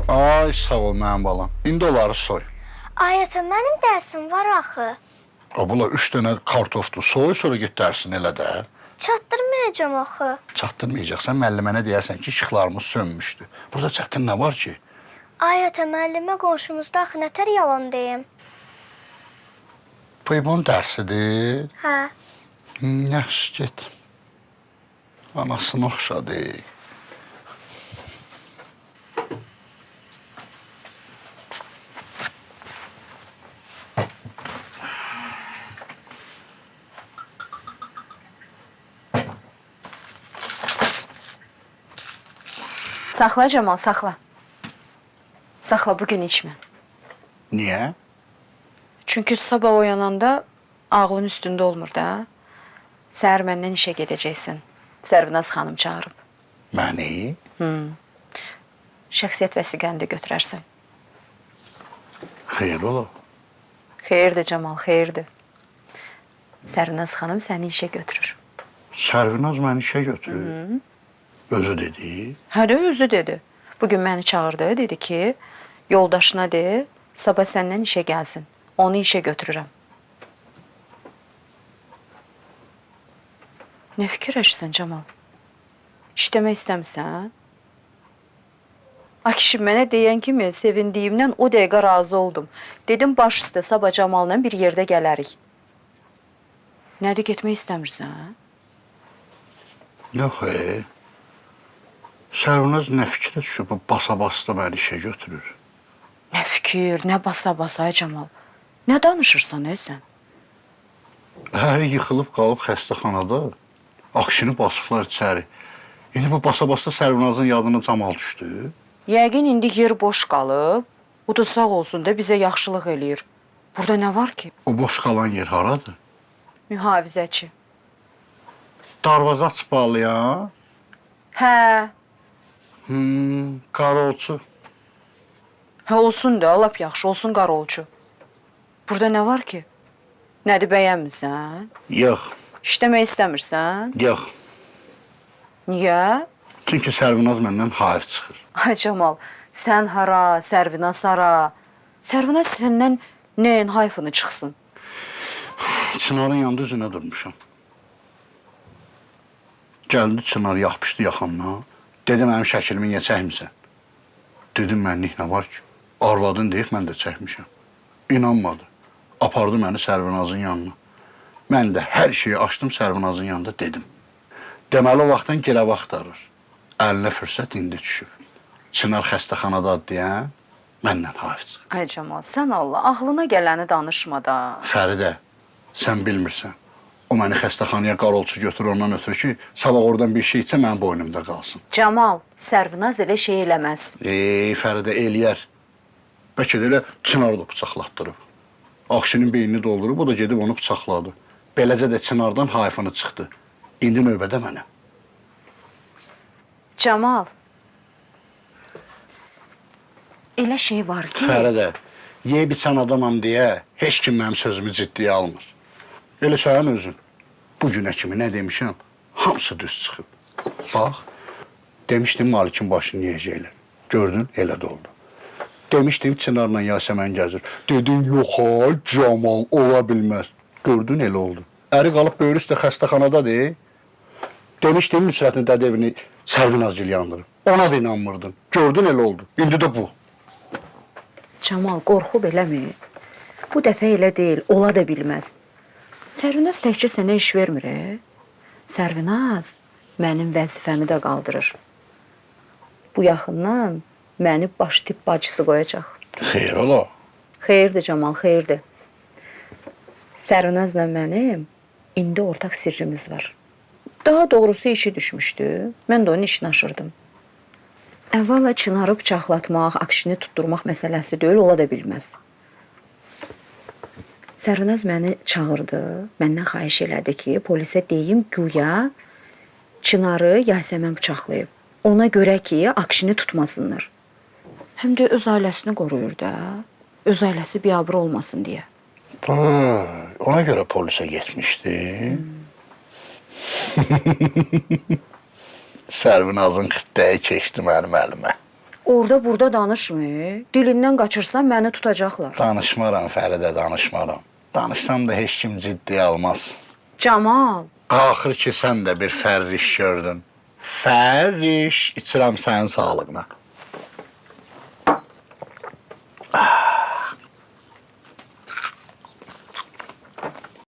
Ay, sağ ol mənim balam. İndi onları soy. Ay ata, mənim dərsim var axı. Abla 3 dənə kartofdur. Soy, sonra get dərsini elə də. Çatdırmayacağam axı. Çatdırmayacaqsan, müəllimənə deyərsən ki, işıqlarımız sönmüşdü. Burada çətin nə var ki? Ay ata, müəllimə qonşumuzda axı nətər yalan deyim. Bu bunun dərsidir. Hə. Yaxşı, get. Anasını oxşadı. Saxla Camal, saxla. Saxla, bugün içmə. Niyə? Çünki sabah oyananda ağlın üstündə olmur da. Səhər məndən işə gedəcəksən. Sərvinaz xanım çağırıb. Məni? Şəxsiyyət vəsiqəni də götürərsən. Xeyr ola. Xeyirdir Camal, xeyirdir. Sərvinaz xanım səni işə götürür. Sərvinaz məni işə götürür. Özü dedi. Hə də özü dedi. Bugün məni çağırdı, dedi ki, yoldaşına de, sabah səndən işə gəlsin. Onu işə götürürəm. Nə fikirləşirsən Camal? İşləmək istəmirsən? Ay kişi, mənə deyən kimi sevindiyimdən o dəqiqə razı oldum. Dedim, baş üstə sabah Camalla bir yerdə gələrik. Nədir, getmək istəmirsən? Yox, Sərvinaz nə fikrə düşüb, basa-basta məni işə götürür. Nə fikir, nə basa-basa Camal. Nə danışırsan sən? Əri yıxılıb qalıb xəstəxanada. Akşini basıblar içəri. İndi bu basa-basta Sərvinazın yadına Camal düşdü. Yəqin indi yer boş qalıb. O da sağ olsun da bizə yaxşılıq eləyir. Burada nə var ki? O boş qalan yer haradır? Mühafizəçi. Darvaza açıb bağlayan. Hə, Qarolçu. hə olsun da, lap yaxşı, olsun qarolçu. Burada nə var ki? Nədir, bəyənmirsən? Yox, İşləmək istəmirsən? yox. Niyə? Çünki Sərvinaz məndən hayır çıxır. Ay Camal, sən hara, Sərvinaz hara? Sərvinaz səndən nəyin hayfını çıxsın? Çınarın yanında üzünə durmuşam. Gəldi Çınar yapışdı yaxamdan. Dedi mənim şəklimi niyə çəkmirsən? Dedim mənlik nə var ki? Arvadın deyib mən də çəkmişəm. İnanmadı. Apardı məni Sərvinazın yanına. Mən də hər şeyi açdım Sərvinazın yanında dedim. Deməli o vaxtdan girəv axtarır. Əlinə fürsət indi düşüb. Çınar xəstəxanadadır deyən məndən hafiz. Ay Camal, sən Allah, ağlına gələni danışma da. Fəridə, sən bilmirsən. O məni xəstəxanaya qarolçu götürür ondan ötürü ki, sabah oradan bir şey içsə mənim boynumda qalsın. Camal, Sərvinaz elə şey eləməz. Fəridə eləyər. Bəlkə də elə Çınarı da bıçaqlatdırıb. Akşinin beynini doldurub, o da gedib onu bıçaqladı. Beləcə də Çınardan hayfını çıxdı. İndi növbədə mənə. Camal, elə şey var ki... Fəridə, yeyib içən adamam deyə heç kim mənim sözümü ciddiyə almır. Elə sən özün. Bu günə kimi nə demişəm, hamısı düz çıxıb. Bax, demişdim Malikin başını yiyəcəklər. Gördün, elə də oldu. Demişdim Çınarla Yasəmən gəzir. Dedin, yox ay, Camal, ola bilməz. Gördün, elə oldu. Əri qalıb böyür üstə xəstəxanadadır. Demişdim Nüsrətin dədevini Sərvinazgil yandırıb. Ona da inanmırdın. Gördün, elə oldu. İndi də bu. Camal, qorxub eləmi? Bu dəfə elə deyil, ola da bilməz. Sərvinaz təkcə sənə iş vermir, Sərvinaz mənim vəzifəmi də qaldırır. Bu yaxından məni baş tip bacısı qoyacaq. Xeyr ola. Xeyirdir Camal, xeyirdir. Sərvinazla mənim indi ortaq sirrimiz var. Daha doğrusu işi düşmüşdü, mən də onun işini aşırdım. Əvvəla Çınarı bıçaqlatmaq, akşini tutturmaq məsələsi deyil, ola da bilməz. Sərvinaz məni çağırdı, məndən xahiş elədi ki, polisə deyim güya Çınarı Yasəmən bıçaqlayıb. Ona görə ki, akşini tutmasınlar. Həm də öz ailəsini qoruyur da, öz ailəsi biabır olmasın deyə. Ona görə polisə getmişdi. Sərvinazın xıttəyi keçdi mənim əlimə. Orada burada danışmır. Dilindən qaçırsan məni tutacaqlar. Danışmaram Fəridə, danışmaram. Danışsam da heç kim ciddiyə almaz. Camal, Axır ki sən də bir fərriş gördün. Fərriş, içirəm sənin sağlığına.